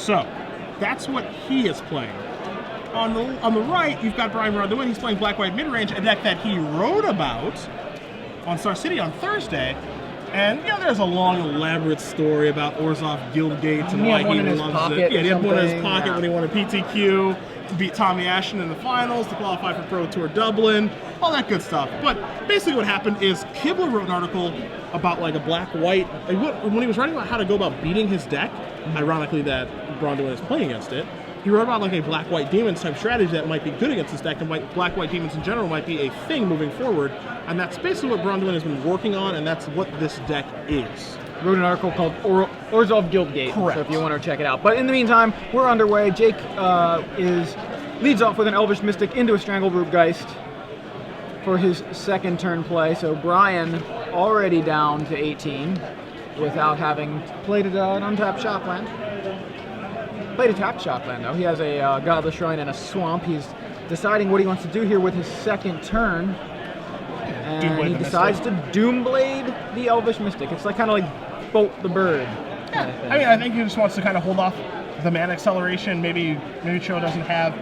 So that's what he is playing. On the right, you've got Braun-Duin. He's playing black-white mid-range, a deck that he wrote about on Star City on Thursday. And, you know, there's a long, elaborate story about Orzhov Guildgates and why he loves it. Yeah, he had one in his pocket when he won a PTQ, beat Tommy Ashton in the finals to qualify for Pro Tour Dublin, all that good stuff. But basically what happened is Kibler wrote an article about like a black-white, when he was writing about how to go about beating his deck, ironically that Braun-Duin is playing against it, he wrote about like a black-white demons type strategy that might be good against this deck, and black-white demons in general might be a thing moving forward. And that's basically what Braun-Duin has been working on, and that's what this deck is. Wrote an article called Orzhov Guildgate, correct. So if you want to check it out. But in the meantime, we're underway. Jake leads off with an Elvish Mystic into a Strangleroot Geist for his second turn play. So Brian already down to 18 without having played an untapped Shockland. Played a tapped Shockland though. He has a Godless Shrine and a Swamp. He's deciding what he wants to do here with his second turn. And he decides to Doomblade the Elvish Mystic. It's like kind of like Bolt the Bird. Kind of thing. I mean, I think he just wants to kind of hold off the mana acceleration. Maybe Cho doesn't have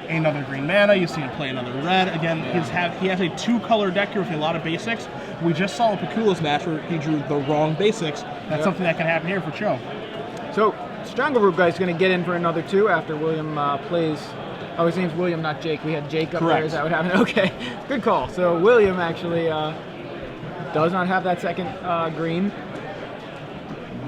another green mana. You see him play another red. Again, he has a 2-color deck here with a lot of basics. We just saw a Pakula's match where he drew the wrong basics. That's something that can happen here for Cho. So Strangleroot Guy's going to get in for another 2 after William plays. Oh, his name's William, not Jake. We had Jake up there. Is that what happened? Okay, good call. So William actually does not have that second green.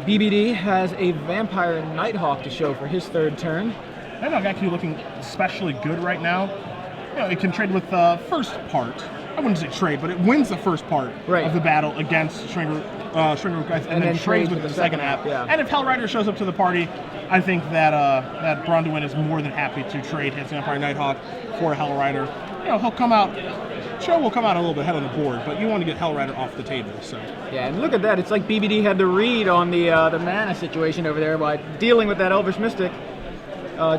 BBD has a Vampire Nighthawk to show for his third turn. Nighthawk actually looking especially good right now. You know, it can trade with the first part. I wouldn't say trade, but it wins the first part of the battle against Strangleroot Geist, and then trades with the second half. Yeah. And if Hellrider shows up to the party, I think that that Braun-Duin is more than happy to trade his Vampire Nighthawk for a Hellrider. You know, he'll come out. Cho will come out a little bit ahead on the board, but you want to get Hellrider off the table. So yeah, and look at that. It's like BBD had to read on the mana situation over there by dealing with that Elvish Mystic.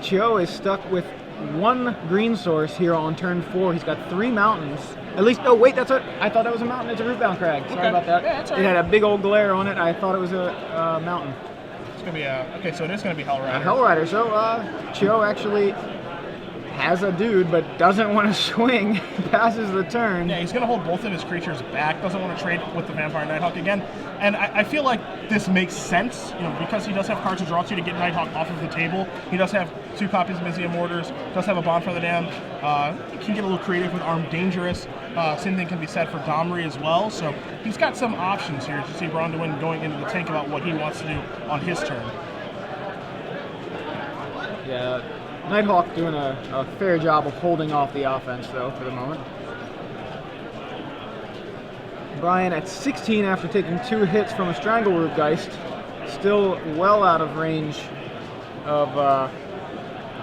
Cho is stuck with 1 green source here on turn 4. He's got 3 mountains. At least, oh wait, I thought that was a mountain. It's a Rootbound Crag. Sorry about that. Yeah, that's all right. It right. had a big old glare on it. I thought it was a mountain. It's gonna be okay. So it is gonna be Hellrider. Hellrider. So Cho actually has a dude, but doesn't want to swing. Passes the turn. Yeah, he's gonna hold both of his creatures back. Doesn't want to trade with the Vampire Nighthawk again. And I feel like this makes sense, you know, because he does have cards to draw to get Nighthawk off of the table. He does have 2 copies of Mizzium Mortars. Does have a Bond for the Damned. Can get a little creative with Armed Dangerous. Same thing can be said for Domri as well. So he's got some options here to see Braun-Duin going into the tank about what he wants to do on his turn. Yeah, Nighthawk doing a fair job of holding off the offense, though, for the moment. Brian at 16 after taking 2 hits from a Strangleroot Geist. Still well out of range of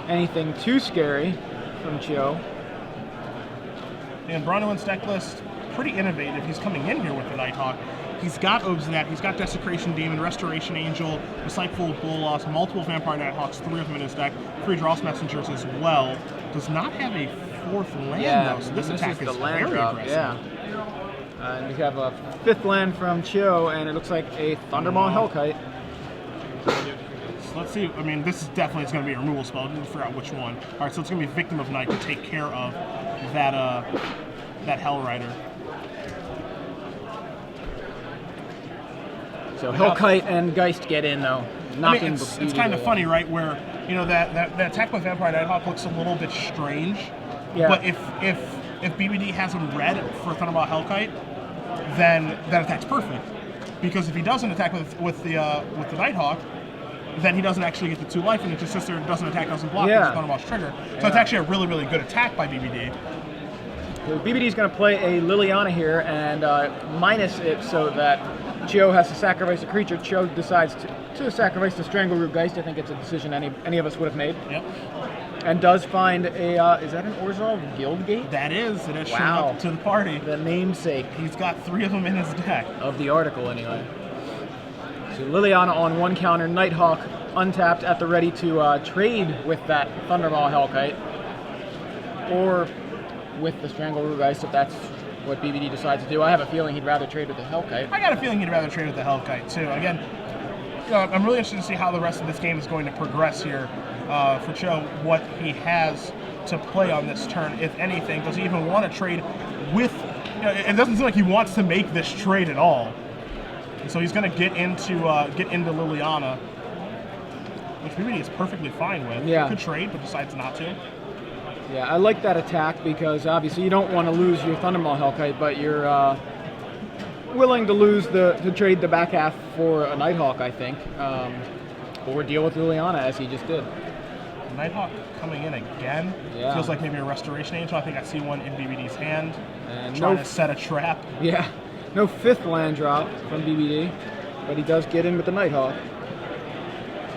anything too scary from Cho. And Braun-Duin's deck list, pretty innovative. He's coming in here with the Nighthawk. He's got Obstinate, he's got Desecration Demon, Restoration Angel, Recyclable Bolas, multiple Vampire Nighthawks, 3 of them in his deck, 3 Dross Messengers as well. Does not have a 4th land though, so this attack is very aggressive. Yeah. And we have a 5th land from Cho, and it looks like a Thunderball Hellkite. So let's see, I mean, this is definitely going to be a removal spell. I didn't figure out which one. All right, so it's going to be Victim of Night to take care of that Hellrider. So Hellkite and Geist get in, though. I mean, it's kind of funny, right, where, you know, that attack with Vampire Nighthawk looks a little bit strange. Yeah. But if BBD has him red for Thunderball Hellkite, then that attack's perfect. Because if he doesn't attack with the Nighthawk, then he doesn't actually get the 2 life, and it just sits there and doesn't attack, doesn't block, because Thunderball's trigger. So it's actually a really, really good attack by BBD. So BBD's going to play a Liliana here and minus it so that Cho has to sacrifice a creature. Cho decides to sacrifice the Strangleroot Geist. I think it's a decision any of us would have made. Yep. And does find a, is that an Orzhov Guildgate? That is. It has shown up to the party. The namesake. He's got 3 of them in his deck. Of the article, anyway. So Liliana on 1 counter, Nighthawk untapped at the ready to trade with that Thunderball Hellkite. Or with the Strangleroot Geist, if that's what BBD decides to do. I have a feeling he'd rather trade with the Hellkite. I got a feeling he'd rather trade with the Hellkite, too. Again, I'm really interested to see how the rest of this game is going to progress here for Cho, what he has to play on this turn, if anything. Does he even want to trade with... it doesn't seem like he wants to make this trade at all. And so he's going to get into Liliana, which BBD is perfectly fine with. Yeah. Could trade, but decides not to. Yeah, I like that attack because obviously you don't want to lose your Thundermaw Hellkite, but you're willing to lose to trade the back half for a Nighthawk, I think, or deal with Liliana as he just did. Nighthawk coming in again. Yeah. Feels like maybe a Restoration Angel. I think I see one in BBD's hand, And trying to set a trap. Yeah, no 5th land drop from BBD, but he does get in with the Nighthawk.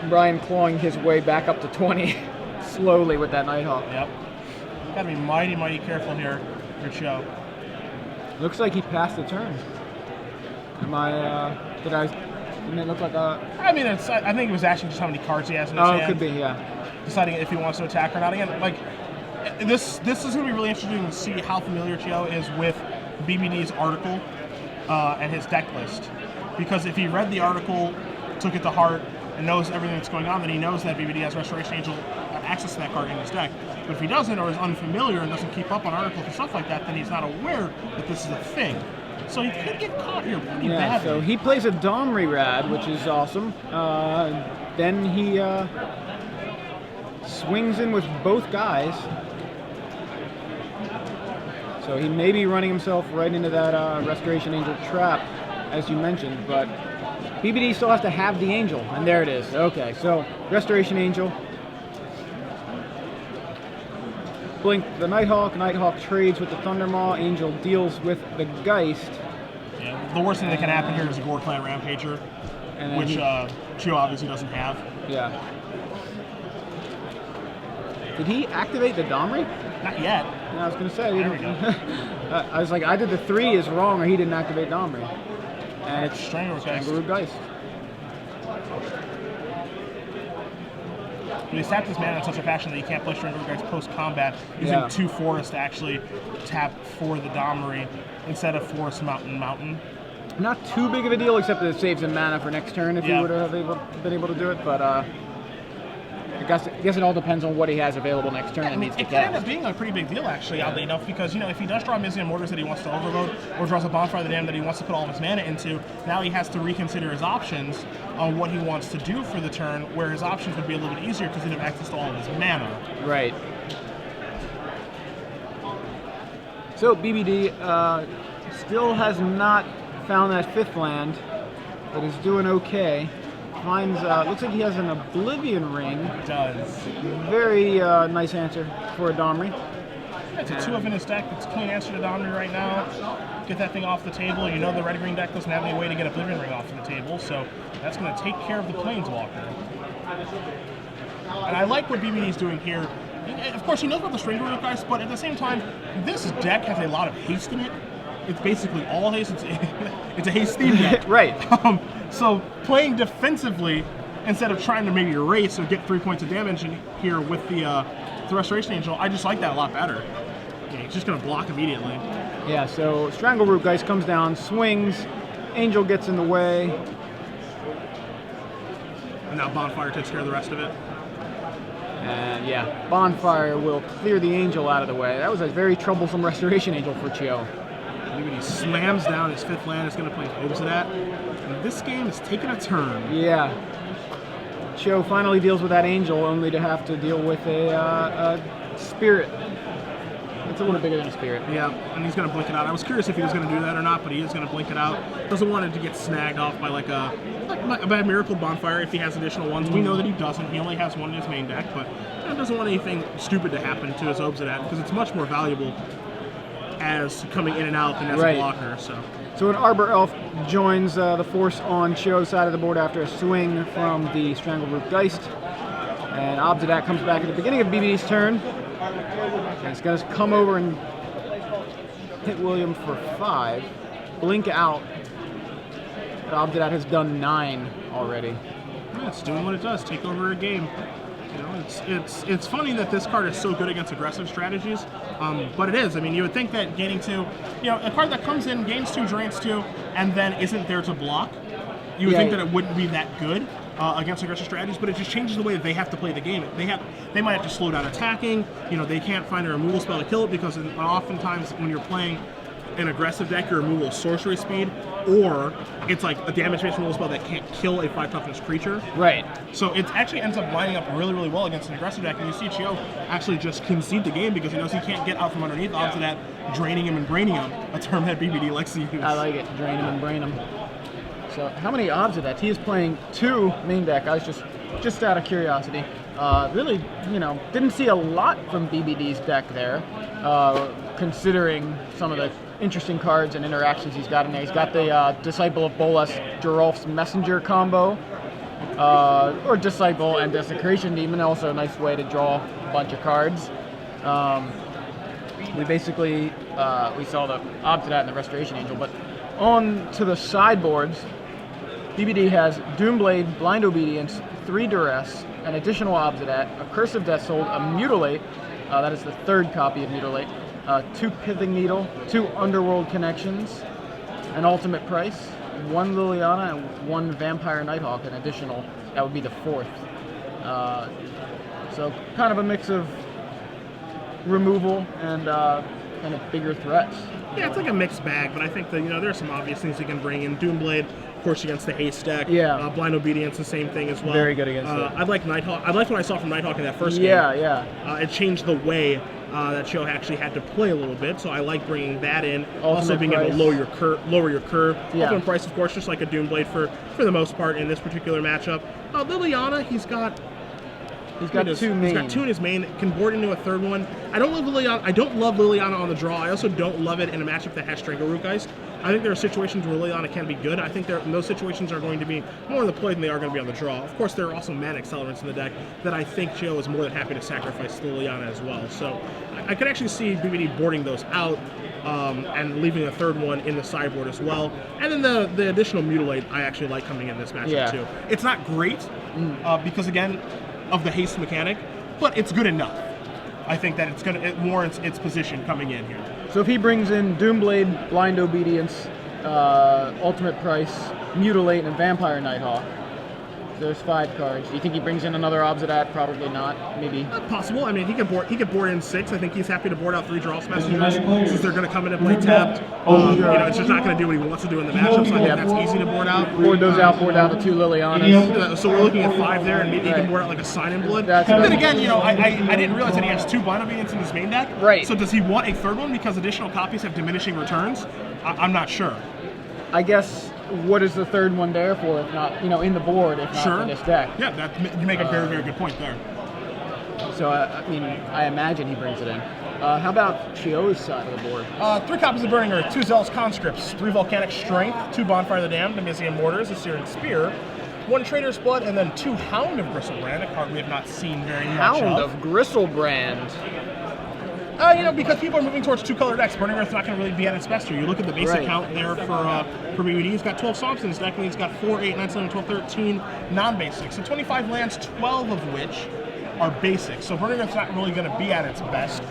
Brian clawing his way back up to 20 slowly with that Nighthawk. Yep. Gotta be mighty, mighty careful here for Cho. Looks like he passed the turn. Didn't it look like a... I mean, I think it was actually just how many cards he has in his hand. Oh, it could be, yeah. Deciding if he wants to attack or not. Again, like, this is going to be really interesting to see how familiar Cho is with BBD's article and his deck list. Because if he read the article, took it to heart, and knows everything that's going on, then he knows that BBD has Restoration Angel access to that card in his deck. But if he doesn't, or is unfamiliar and doesn't keep up on articles and stuff like that, then he's not aware that this is a thing. So he could get caught here pretty badly. So he plays a Domri Rad, which is awesome. Then he swings in with both guys. So he may be running himself right into that Restoration Angel trap, as you mentioned, but BBD still has to have the Angel, and there it is. Okay, so Restoration Angel. Blink the Nighthawk. Nighthawk trades with the Thundermaw. Angel deals with the Geist. Yeah, the worst thing that can happen here is a Gore Clan Rampager, which Cho obviously doesn't have. Yeah. Did he activate the Domri? Not yet. No, I was going to say. There we go. I was like, either the 3 is wrong or he didn't activate Domri. And it's Strangleroot Geist. But he tapped his mana in such a fashion that he can't play Strangleroot Geist post-combat, using 2 forests to actually tap for the Domri instead of Forest Mountain. Not too big of a deal, except that it saves him mana for next turn if he would have been able to do it, but I guess it all depends on what he has available next turn and needs to cast. It cast. could end up being a pretty big deal, actually, oddly enough, because, if he does draw Mizian Mortars that he wants to overload, or draws a Bonfire of the Damned that he wants to put all of his mana into, now he has to reconsider his options on what he wants to do for the turn, where his options would be a little bit easier because he'd have access to all of his mana. Right. So BBD still has not found that 5th land, but is doing okay. Finds, looks like he has an Oblivion Ring. It does. Very nice answer for a Domri. It's a 2 of in his deck. It's a clean answer to Domri right now. Get that thing off the table. You know the red-green deck doesn't have any way to get Oblivion Ring off the table, so that's going to take care of the Planeswalker. And I like what BBD's doing here. Of course, he knows about the Strangleroot Geist, but at the same time, this deck has a lot of haste in it. It's basically all haste. It's a haste theme deck. Right. So playing defensively instead of trying to maybe erase or get 3 points of damage in here with the Restoration Angel, I just like that a lot better. Yeah, he's just going to block immediately. Yeah, so Strangleroot Geist comes down, swings, Angel gets in the way. And now Bonfire takes care of the rest of it. And yeah, Bonfire will clear the Angel out of the way. That was a very troublesome Restoration Angel for Cho. When he slams down his 5th land, it's going to play Hopes of that. And this game is taking a turn. Yeah. Cho finally deals with that Angel, only to have to deal with a Spirit. It's a little bigger than a Spirit. Yeah, and he's going to blink it out. I was curious if he was going to do that or not, but he is going to blink it out. Doesn't want it to get snagged off by like a bad Miracle Bonfire if he has additional ones. We know that he doesn't. He only has one in his main deck, but doesn't want anything stupid to happen to his Obsidian because it's much more valuable as coming in and out than as a blocker. So an Arbor Elf joins the force on Cho's side of the board after a swing from the Strangleroot Geist. And Obsidian comes back at the beginning of BBD's turn. And he's going to come over and hit William for 5. Blink out. But Obsidian has done 9 already. Yeah, it's doing what it does. Take over a game. It's funny that this card is so good against aggressive strategies, but it is. I mean, you would think that gaining 2, a card that comes in, gains 2, drains 2, and then isn't there to block, you would think that it wouldn't be that good. against aggressive strategies, but it just changes the way that they have to play the game. They might have to slow down attacking. They can't find a removal spell to kill it because oftentimes when you're playing an aggressive deck, your removal is sorcery speed, or it's like a damage-based removal spell that can't kill a 5 toughness creature. Right. So it actually ends up lining up really, really well against an aggressive deck, and you see Chio actually just concede the game because he knows he can't get out from underneath. Odds of that, draining him and braining him, a term that BBD likes to use. I like it, drain him and brain him. So how many odds of that? He is playing 2 main deck guys, just out of curiosity. Really, didn't see a lot from BBD's deck there, considering some of the interesting cards and interactions he's got in there. He's got the Disciple of Bolas, Geralf's Messenger combo, or Disciple and Desecration Demon, also a nice way to draw a bunch of cards. We basically, we saw the odds of that in the Restoration Angel, but on to the sideboards, BBD has Doomblade, Blind Obedience, 3 Duress, an additional Obsidat, a Curse of Death Soul, a Mutilate, that is the 3rd copy of Mutilate, 2 Pithing Needle, 2 Underworld Connections, an Ultimate Price, 1 Liliana, and 1 Vampire Nighthawk, an additional, that would be the 4th. So kind of a mix of removal and kind of bigger threats. Yeah, it's like a mixed bag, but I think that there's some obvious things you can bring in. Doomblade, of course, against the haste deck. Yeah. Blind Obedience, the same thing as well. Very good against it. I like Nighthawk. I liked what I saw from Nighthawk in that first game. Yeah. It changed the way that Chio actually had to play a little bit, so I like bringing that in. Also being able to lower your curve. Yeah. Ultimate Price, of course, just like a Doomblade for the most part in this particular matchup. Liliana, he's got 2 main. He's got 2 in his main. Can board into a 3rd one. I don't love Liliana on the draw. I also don't love it in a matchup that has Stranglerootgeist. I think there are situations where Liliana can be good. I think those situations are going to be more on the play than they are going to be on the draw. Of course, there are also mana accelerants in the deck that I think Chio is more than happy to sacrifice Liliana as well. So I could actually see BBD boarding those out and leaving a 3rd one in the sideboard as well. And then the additional Mutilate I actually like coming in this matchup too. It's not great because, again, of the haste mechanic, but it's good enough. I think that it warrants its position coming in here. So if he brings in Doomblade, Blind Obedience, Ultimate Price, Mutilate, and Vampire Nighthawk, there's 5 cards. Do you think he brings in another Obsidat? Probably not. Maybe. Possible. I mean, he could board in 6. I think he's happy to board out 3 Geralf's Messengers since they're going to come in and play tapped. It's just not going to do what he wants to do in the matchup, so I think that's easy to board out. Board those out, board down to 2 Lilianas. So we're looking at 5 there, and maybe he can board out like a Sign in Blood. But then again, I didn't realize that he has 2 Blind Obedience in his main deck. Right. So does he want a 3rd one because additional copies have diminishing returns? I'm not sure. I guess, what is the 3rd one there for if not, in the board, if not for this deck? Yeah, you make a very, very good point there. So, I imagine he brings it in. How about Chio's side of the board? 3 copies of Burning Earth, 2 Zealous Conscripts, 3 Volcanic Strength, 2 Bonfire of the Damned, a Mysian Mortars, a Searing Spear, 1 Trader's Blood, and then 2 Hound of Gristlebrand, a card we have not seen very much of. Hound of Gristlebrand. Because people are moving towards 2-color decks, Burning Earth's not going to really be at its best here. You look at the basic count there for BBD. He's got 12 Swamps in his deck, and he's got 4, 8, 9, 7, 12, 13 non-basic. So 25 lands, 12 of which are basic. So Burning Earth's not really going to be at its best.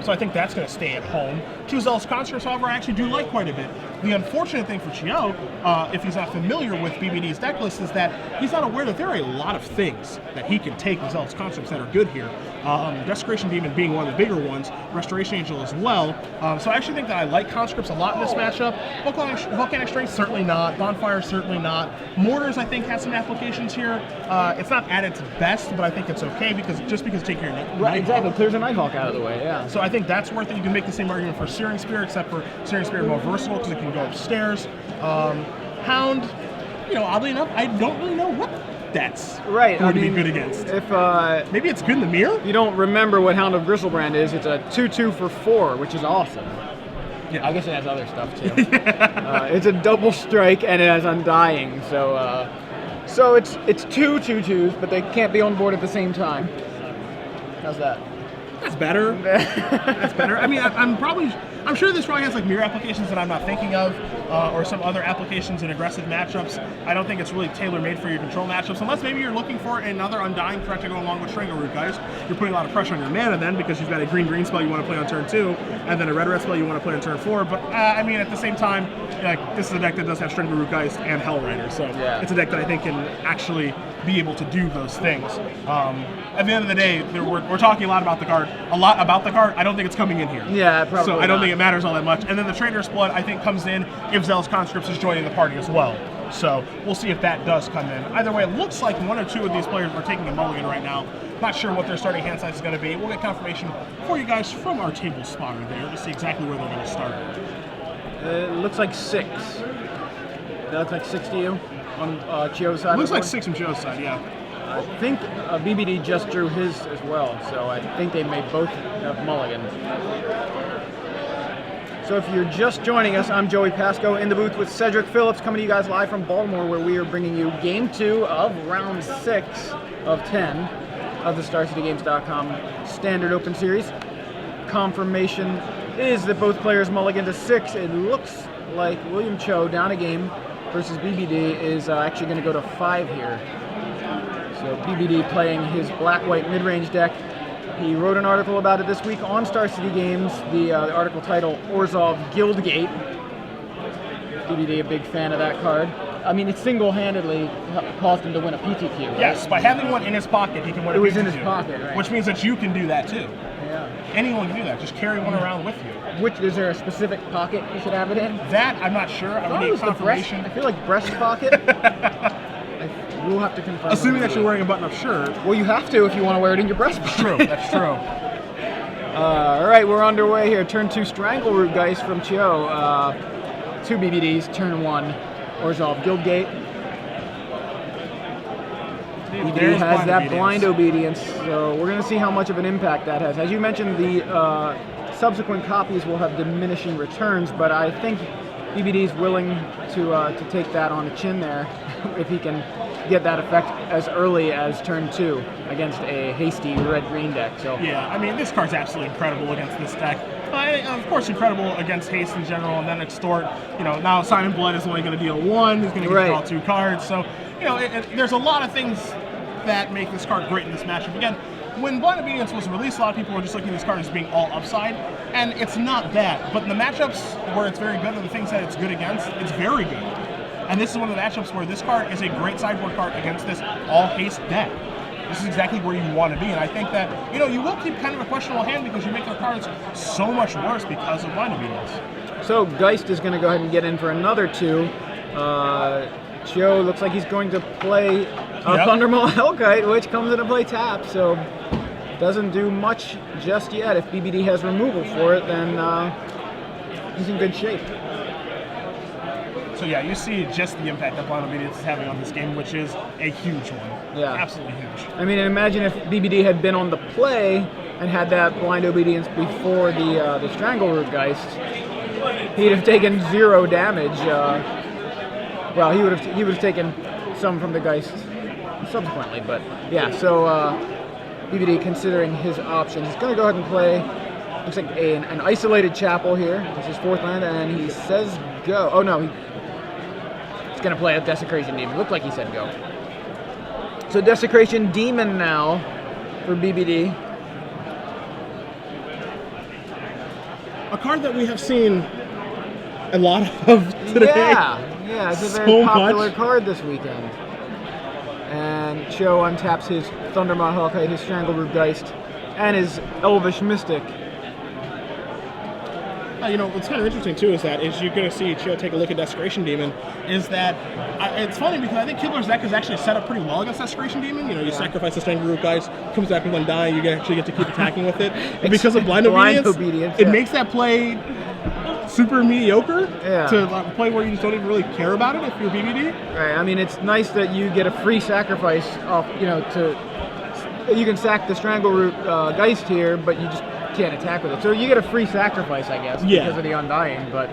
So I think that's going to stay at home. 2 Zealous Conscripts, however, I actually do like quite a bit. The unfortunate thing for Chio, if he's not familiar with BBD's deck list, is that he's not aware that there are a lot of things that he can take with Zealous Conscripts that are good here. Desecration Demon being one of the bigger ones, Restoration Angel as well. So I actually think that I like Conscripts a lot in this matchup. Volcanic Strength, certainly not. Bonfire, certainly not. Mortars, I think, has some applications here. It's not at its best, but I think it's okay because take your Nighthawk. Right, exactly. Clears a Nighthawk out of the way, yeah. So I think that's worth it. You can make the same argument for Searing Spear, except for Searing Spear more versatile because it can go upstairs. Hound, oddly enough, I don't really know what that's going to be good against. If maybe it's good in the mirror? You don't remember what Hound of Gristlebrand is, it's a 2/2 for 4, which is awesome. Yeah. I guess it has other stuff too. It's a double strike and it has Undying, so it's 2 2/2s, but they can't be on board at the same time. How's that? That's better. That's better. I mean, I'm sure this probably has like mirror applications that I'm not thinking of, or some other applications in aggressive matchups. I don't think it's really tailor-made for your control matchups, unless maybe you're looking for another Undying threat to go along with Strangleroot, guys. You're putting a lot of pressure on your mana then, because you've got a green-green spell you want to play on turn 2, and then a red-red spell you want to play on turn 4. But I mean, at the same time, this is a deck that does have Strangleroot Geist and Hellrider, so it's a deck that I think can actually be able to do those things. At the end of the day, we're talking a lot about the card. I don't think it's coming in here. Yeah, probably. So I don't think it matters all that much. And then the Trader's Blood, I think, comes in if Zealous Conscripts is joining the party as well. So we'll see if that does come in. Either way, it looks like one or two of these players are taking a mulligan right now. Not sure what their starting hand size is going to be. We'll get confirmation for you guys from our table spotter there to see exactly where they're going to start. It looks like 6. That looks like 6 to you on Chio's side? It looks like 6 from Chio's side, yeah. I think BBD just drew his as well, so I think they may both have mulligans. So if you're just joining us, I'm Joey Pasco in the booth with Cedric Phillips, coming to you guys live from Baltimore, where we are bringing you Game 2 of Round 6 of 10 of the StarCityGames.com Standard Open Series. Confirmation is that both players mulligan to 6. It looks like William Cho, down a game, versus BBD is actually going to go to 5 here. So BBD playing his black-white mid-range deck. He wrote an article about it this week on Star City Games, the article titled Orzhov Guildgate. BBD, a big fan of that card. I mean, it single-handedly caused him to win a PTQ, right? Yes, by having one in his pocket, he can win a PTQ. It was in his pocket, right. Which means that you can do that too. Yeah. Anyone can do that. Just carry one around with you. Is there a specific pocket you should have it in? That, I'm not sure. I would need confirmation. I feel like breast pocket. We'll have to confirm. Assuming that you're wearing a button-up shirt. Well, you have to if you want to wear it in your breast pocket. True, that's true. All right, we're underway here. Turn 2, Strangleroot Geist from Chio. 2 BBDs, turn 1, Orzhov Guildgate. BBD has that blind obedience, so we're going to see how much of an impact that has. As you mentioned, the subsequent copies will have diminishing returns, but I think BBD is willing to take that on the chin there if he can get that effect as early as turn 2 against a hasty red-green deck. So yeah, I mean, this card's absolutely incredible against this deck. Of course, incredible against haste in general, and then extort. You know, now Simon Blood is only going to deal 1. He's going to get to draw 2 cards. So, you know, there's a lot of things that make this card great in this matchup. Again, when Blind Obedience was released, a lot of people were just looking at this card as being all upside, and it's not that. But in the matchups where it's very good, and the things that it's good against, it's very good. And this is one of the matchups where this card is a great sideboard card against this all-haste deck. This is exactly where you want to be, and I think that, you know, you will keep kind of a questionable hand because you make their cards so much worse because of Blind Obedience. So Geist is going to go ahead and get in for another 2. Chio looks like he's going to play Thundermaw Hellkite, which comes into play tap, so doesn't do much just yet. If BBD has removal for it, then he's in good shape. So yeah, you see just the impact that Blind Obedience is having on this game, which is a huge one. Yeah. Absolutely huge. I mean, imagine if BBD had been on the play and had that Blind Obedience before the Strangleroot Geist, he'd have taken 0 damage. Well, he would have taken some from the Geist subsequently, but yeah. So BBD, considering his options, he's going to go ahead and play. Looks like an isolated chapel here. This is his 4th land, and he says go. Oh no, he's going to play a Desecration Demon. Looked like he said go. So Desecration Demon now for BBD. A card that we have seen a lot of today. Yeah, it's a very popular card this weekend. And Cho untaps his Thundermaw Hellkite, his Strangleroot Geist, and his Elvish Mystic. You know, what's kind of interesting too is that you're going to see Cho take a look at Desecration Demon. Is that it's funny because I think Kibler's deck is actually set up pretty well against Desecration Demon. You know, you sacrifice the Strangleroot Geist, comes back with undying, you actually get to keep attacking with it. And because of Blind Obedience, it makes that play super mediocre to play where you just don't even really care about it if you're BBD. Right. I mean, it's nice that you get a free sacrifice off. You know, you can sack the Strangleroot Geist here, but you just can't attack with it. So you get a free sacrifice, I guess, because of the Undying, but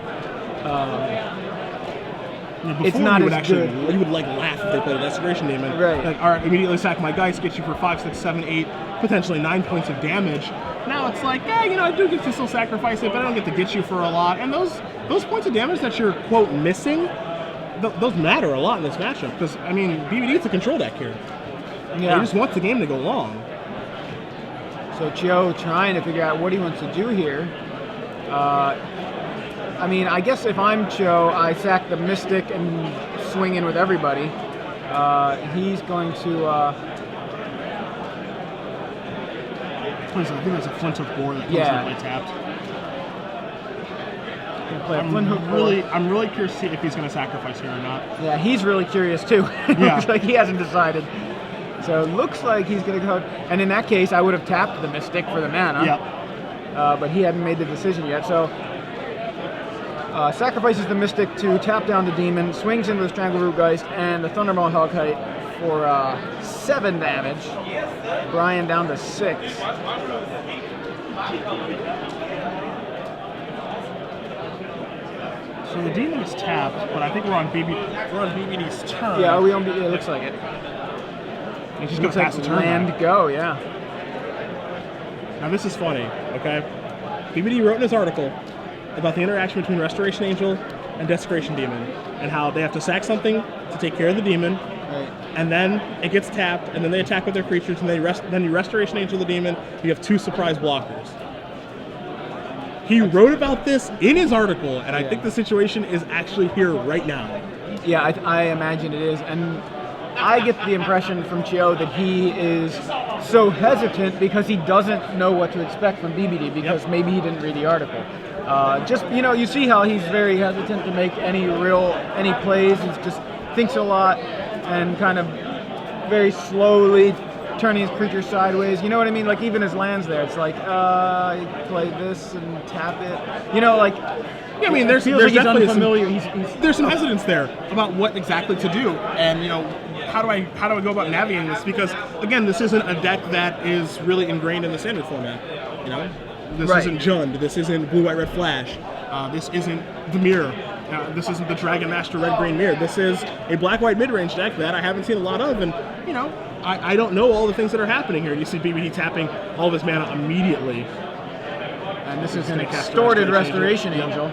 it's not as good. You would like laugh if they played a Desecration Demon. Right. Like, all right, immediately sack my Geist, get you for 5, 6, 7, 8, potentially 9 points of damage. Now it's like, you know, I do get to still sacrifice it, but I don't get to get you for a lot. And those points of damage that you're, quote, missing, those matter a lot in this matchup. Because, I mean, BBD, it's a control deck here. Yeah. He just wants the game to go long. So Chio trying to figure out what he wants to do here. I mean, I guess if I'm Chio, I sack the Mystic and swing in with everybody. He's going to. I think there's a flint hook board that comes Yeah. into play tapped. Play a flint hook I'm really curious to see if he's going to sacrifice here or not. Yeah, he's really curious too. Yeah. Looks like he hasn't decided. So it looks like he's going to go. And in that case, I would have tapped the Mystic for the mana. Yep. But he hadn't made the decision yet. So sacrifices the Mystic to tap down the Demon, swings into the Strangleroot Geist and the Thundermaw Hellkite for 7 damage. Brian down to 6. So the demon is tapped, but I think we're on BBD's turn. Yeah, are we on? Yeah, it looks like it. He's just going to pass the turn. Land back. go, yeah. Now this is funny, okay? BBD wrote in his article about the interaction between Restoration Angel and Desecration Demon, and how they have to sack something to take care of the demon, Right. and then it gets tapped, and then they attack with their creatures, and then you Restoration Angel the demon. You have 2 surprise blockers. He wrote about this in his article, and I think the situation is actually here right now. Yeah, I imagine it is, and I get the impression from Chio that he is so hesitant because he doesn't know what to expect from BBD because maybe he didn't read the article. You see how he's very hesitant to make any plays. He just thinks a lot and kind of very slowly turning his creature sideways. You know what I mean? Like even his lands there, it's like, you play this and tap it. You know, like. Yeah, I mean, there's like definitely there's some hesitance there about what exactly to do, and how do I go about navigating this? Because again, this isn't a deck that is really ingrained in the standard format. This isn't Jund. This isn't Blue White Red Flash. This isn't the Mirror. This isn't the Dragon Master Red Green Mirror. This is a black white mid range deck that I haven't seen a lot of, and I don't know all the things that are happening here. You see BBD tapping all of his mana immediately. And this is an extorted Restoration Angel.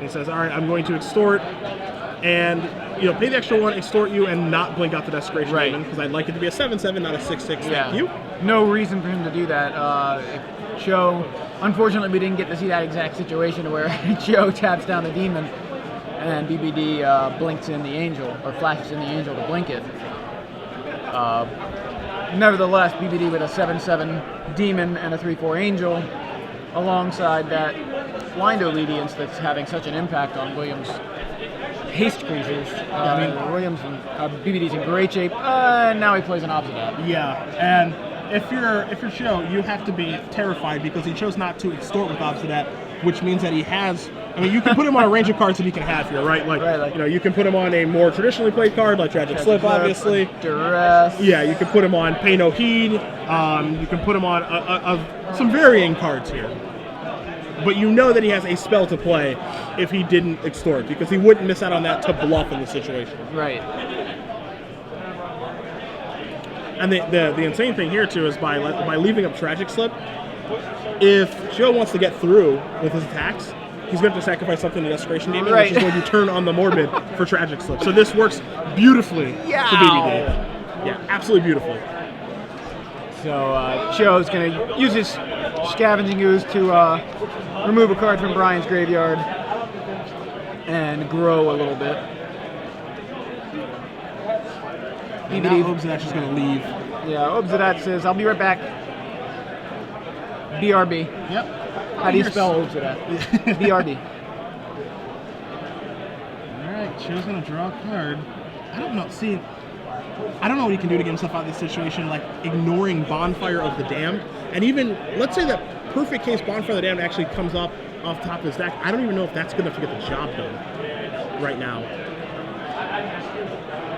He says, all right, I'm going to extort and, pay the extra 1, extort you, and not blink out the Desecration Demon, because I'd like it to be a 7/7, not a 6/6. Yeah. Thank you. No reason for him to do that. Chio, unfortunately, we didn't get to see that exact situation where Chio taps down the Demon and BBD blinks in the Angel, or flashes in the Angel to blink it. Nevertheless, BBD with a 7/7 Demon and a 3/4 Angel, alongside that blind obedience that's having such an impact on Williams' haste creatures. Williams and BBD's in great shape, and now he plays an Obsidian. Yeah, and if you're Chio, you have to be terrified because he chose not to extort with Obsidian, which means that he has. I mean, you can put him on a range of cards that he can have here, right? You can put him on a more traditionally played card like Tragic Slip, obviously. Duress. Yeah, you can put him on Pay No Heed. You can put him on some varying cards here. But you know that he has a spell to play if he didn't extort, because he wouldn't miss out on that to bluff in the situation. Right. And the insane thing here, too, is by leaving up Tragic Slip, if Chio wants to get through with his attacks, he's going to have to sacrifice something to Desecration Demon, which is going to turn on the Morbid for Tragic Slip. So this works beautifully for BBD. Yeah, absolutely beautiful. So Chio's going to use his Scavenging Ooze to remove a card from Brian's graveyard and grow a little bit. And now Obsidat's just going to leave. Yeah, Obsidat says, I'll be right back. BRB. Yep. How do you spell Obsidat? BRB. Alright, Chio's going to draw a card. I don't know. See, I don't know what he can do to get himself out of this situation, like ignoring Bonfire of the Damned. And even, let's say that perfect case Bonfire of the Damned actually comes up off the top of his deck. I don't even know if that's good enough to get the job done right now.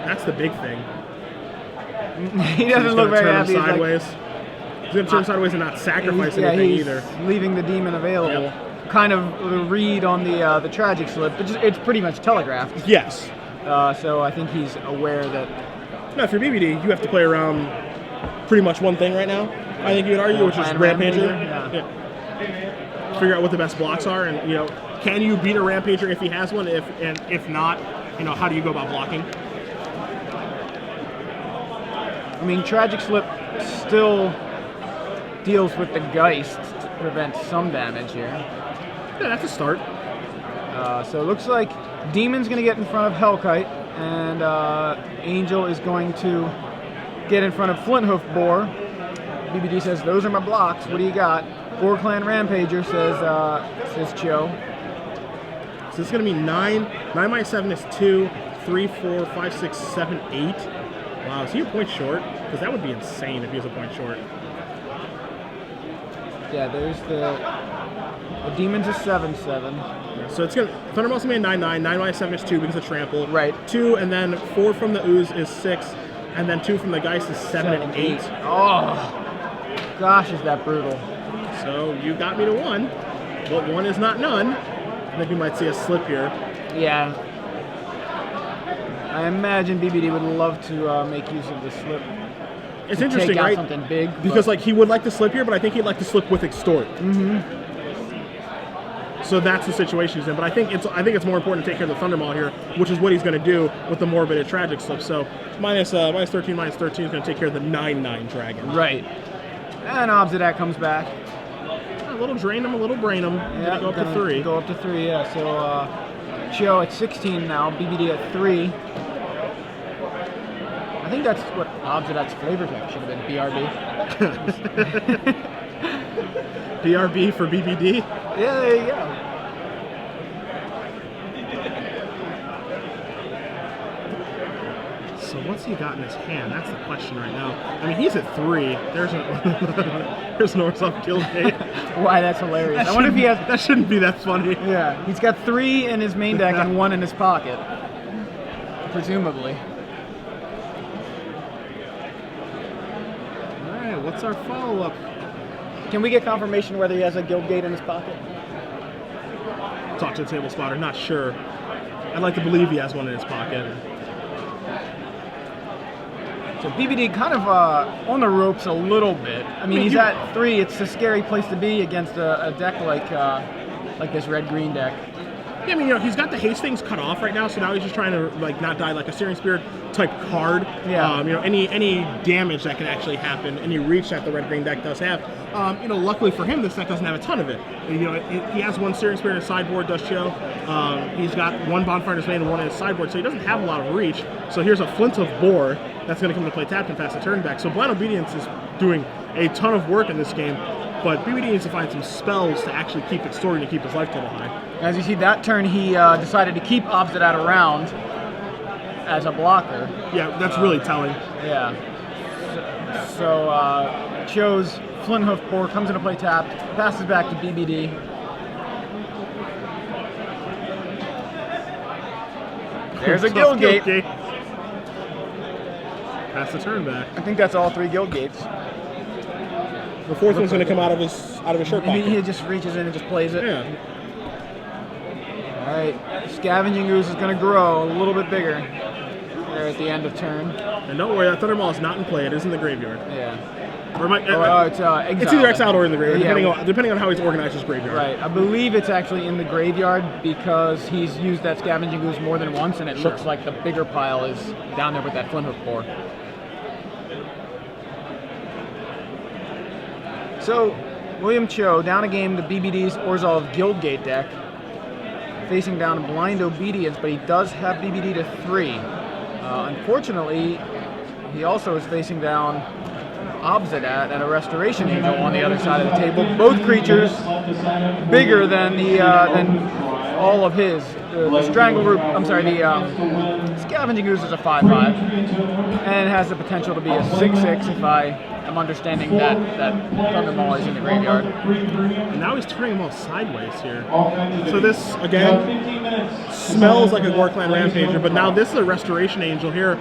That's the big thing. He doesn't look very happy. He's sideways. He's going to turn sideways and not sacrifice anything either. Leaving the Demon available. Yep. Kind of the read on the Tragic Slip, but it's pretty much telegraphed. Yes. So I think he's aware that. No, if you're BBD, you have to play around pretty much one thing right now. I think you would argue, which is Rampager. Yeah. Figure out what the best blocks are, and can you beat a Rampager if he has one? If not, how do you go about blocking? I mean, Tragic Slip still deals with the Geist to prevent some damage here. Yeah, that's a start. So it looks like Demon's going to get in front of Hellkite. And Angel is going to get in front of Flinthoof Boar. BBD says, those are my blocks. What do you got? Boar Clan Rampager says Cho. So it's going to be 9. 9 minus 7 is 2, 3, 4, 5, 6, 7, 8. Wow, is he a point short? Because that would be insane if he was a point short. Yeah, there's the Demon's is 7/7. So it's going to, Thunderbolt's going to be a 9/9. 9 minus 7 is 2 because of trample. Right. 2, and then 4 from the Ooze is 6, and then 2 from the Geist is 7 and 8. Oh, gosh, is that brutal. So you got me to 1, but 1 is not none. I think we might see a slip here. Yeah. I imagine BBD would love to make use of the slip. It's interesting, take out right? Something big. Because like he would like to slip here, but I think he'd like to slip with extort. Mm-hmm. So that's the situation he's in. But I think it's more important to take care of the Thundermaw here, which is what he's going to do with the Morbid and Tragic slip. So minus 13 is going to take care of the 9/9 dragon. Right. And Obsidat comes back. A little drain him, a little brain him. Yeah, go up to 3. Go up to 3, yeah. So Cho at 16 now, BBD at 3. I think that's what Obsidat's flavor text should have been, BRB. BRB for BBD? Yeah, there you go. So what's he got in his hand? That's the question right now. I mean, he's at 3. There's North-South Guildgate. Why, that's hilarious. I wonder if he has... That shouldn't be that funny. Yeah, he's got 3 in his main deck and 1 in his pocket. Presumably. Alright, what's our follow-up? Can we get confirmation whether he has a Guildgate in his pocket? Talk to the table spotter, not sure. I'd like to believe he has one in his pocket. So BBD kind of on the ropes a little bit. I mean, he's at 3. It's a scary place to be against a deck like this red-green deck. Yeah, I mean, he's got the Hastings cut off right now, so now he's just trying to not die like a Searing Spirit type card. Yeah. Any damage that can actually happen, any reach that the red-green deck does have. Luckily for him, this deck doesn't have a ton of it. He has 1 Searing Spirit in his sideboard, does show. He's got 1 Bonfire in his main and 1 in his sideboard, so he doesn't have a lot of reach. So here's a Flinthoof Boar that's going to come to play tapped and pass the turn back. So Blind Obedience is doing a ton of work in this game, but BBD needs to find some spells to actually keep extorting to keep his life total high. As you see, that turn he decided to keep Obsidat around as a blocker. Yeah, that's really telling. Yeah. So Cho's Flinthoof Boar comes into play tapped, passes back to BBD. There's a Guildgate. Pass the turn back. I think that's all 3 Guildgates. The 4th one's going to come out of his shirt pocket. He just reaches in and just plays it. Yeah. All right, Scavenging Ooze is going to grow a little bit bigger there at the end of turn. And don't worry, that Thundermaw is not in play. It is in the graveyard. Yeah. Or It's exiled. It's either exiled or in the graveyard, Yeah. depending on how he's organized his graveyard. Right. I believe it's actually in the graveyard because he's used that Scavenging Ooze more than once, and it looks like the bigger pile is down there with that Flinthoof Boar. So, William Cho down a game to BBD's Orzhov Guildgate deck, facing down Blind Obedience, but he does have BBD to 3. Unfortunately, he also is facing down Obsidat and a Restoration Angel on the other side of the table. Both creatures bigger than than all of his. The Strangle Root, I'm sorry, the Scavenging Ooze is a 5/5, and has the potential to be a 6/6 if I am understanding that Thundermaw is in the graveyard. And now he's turning them all sideways here. So this, again, smells like a Gorkland Rampager, but now this is a Restoration Angel here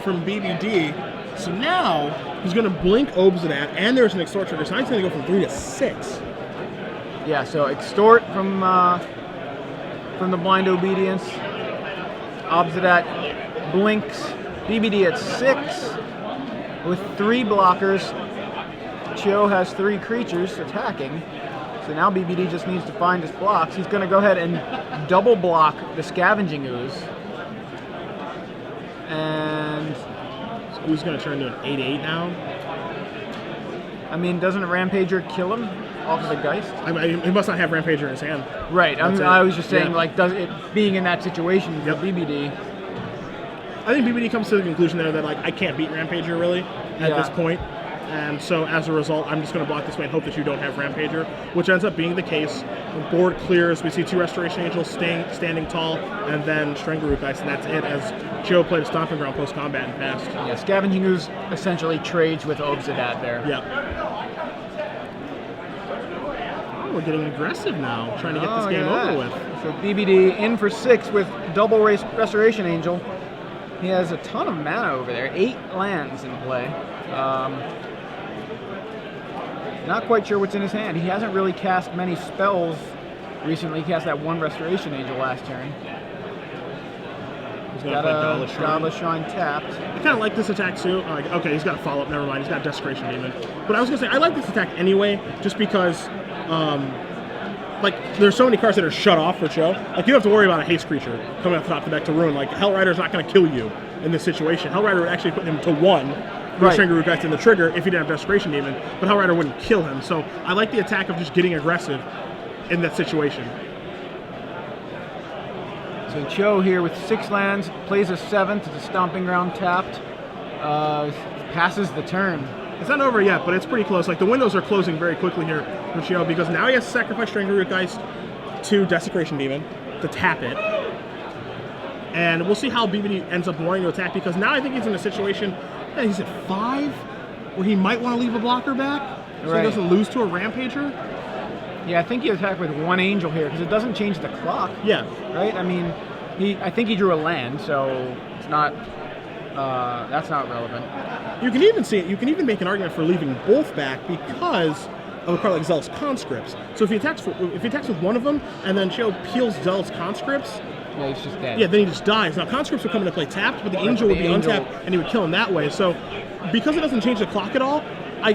from BBD. So now he's going to blink Obsidat, and there's an Extort trigger, so now he's going to go from 3 to 6. Yeah, so Extort from the Blind Obedience. Obsidat blinks BBD at 6 with 3 blockers. Cho has 3 creatures attacking. So now BBD just needs to find his blocks. He's going to go ahead and double block the Scavenging Ooze. And So Ooze going to turn to an 8/8 now. I mean, doesn't a Rampager kill him off of the Geist? He must not have Rampager in his hand. Right. I was just saying, Yeah. like, does it being in that situation for BBD? I think BBD comes to the conclusion there that like I can't beat Rampager really at this point. And so as a result, I'm just going to block this way and hope that you don't have Rampager, which ends up being the case. The board clears, we see 2 Restoration Angels standing tall, and then Strangler Geist, and that's it as Joe played a Stomping Ground post-combat and passed. Yeah, Scavenging Ooze essentially trades with Obsidat there. Yep. Oh, we're getting aggressive now, trying to get this game over with. So BBD in for 6 with double Restoration Angel. He has a ton of mana over there, 8 lands in play. Not quite sure what's in his hand. He hasn't really cast many spells recently. He cast that 1 Restoration Angel last turn. He's got a Gala Shrine tapped. I kind of like this attack too. Okay, he's got a follow-up. Never mind. He's got Desecration Demon. But I was gonna say I like this attack anyway, just because, like, there's so many cards that are shut off for Joe. Like, you don't have to worry about a haste creature coming off the top of the deck to ruin. Like, Hellrider's not gonna kill you in this situation. Hellrider would actually put him to 1. Right. Strangler Geist in the trigger if he didn't have Desecration Demon, but Hellrider wouldn't kill him. So I like the attack of just getting aggressive in that situation. So Cho here with 6 lands, plays a 7th, it's a Stomping Ground tapped, passes the turn. It's not over yet, but it's pretty close. Like, the windows are closing very quickly here for Cho, because now he has to sacrifice Strangler Geist to Desecration Demon to tap it. And we'll see how BBD ends up wanting to attack, because now I think he's in a situation, he's at 5, where he might want to leave a blocker back, so he doesn't lose to a Rampager. Yeah, I think he attacked with 1 Angel here, because it doesn't change the clock. Yeah. Right? I mean, I think he drew a land, so it's not, that's not relevant. You can even see it, you can even make an argument for leaving both back because of a card like Zealot's Conscripts. So if he attacks with one of them, and then Cho peels Zealot's Conscripts, yeah, he's just dead. Yeah, then he just dies. Now, Conscripts would come into play tapped, but the Angel would be untapped, and he would kill him that way. So, because it doesn't change the clock at all, I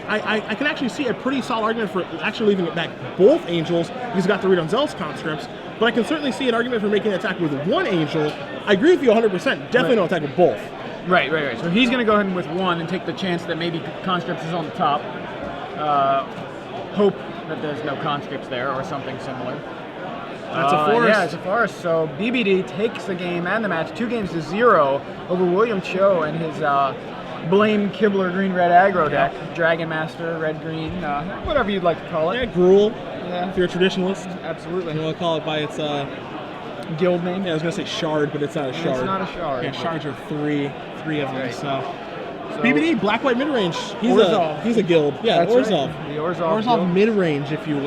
can actually see a pretty solid argument for actually leaving it back both Angels, because he's got the read on Zealot's Conscripts, but I can certainly see an argument for making an attack with 1 Angel. I agree with you 100%. Definitely no attack with both. Right. So he's going to go ahead with 1 and take the chance that maybe Conscripts is on the top. Hope that there's no Conscripts there or something similar. That's a forest. Yeah, it's a forest. So BBD takes the game and the match 2-0 over William Cho and his Blame Kibler Green-Red aggro deck. Dragon Master, red-green, whatever you'd like to call it. Yeah, Gruul, if you're a traditionalist. Absolutely. You want to call it by its guild name? Yeah, I was going to say Shard, but it's not a Shard. It's not a Shard. Yeah, Shards are 3 of them, so BBD, black-white mid-range. He's a guild. Yeah, That's Orzhov. Right. The Orzhov mid-range, if you will.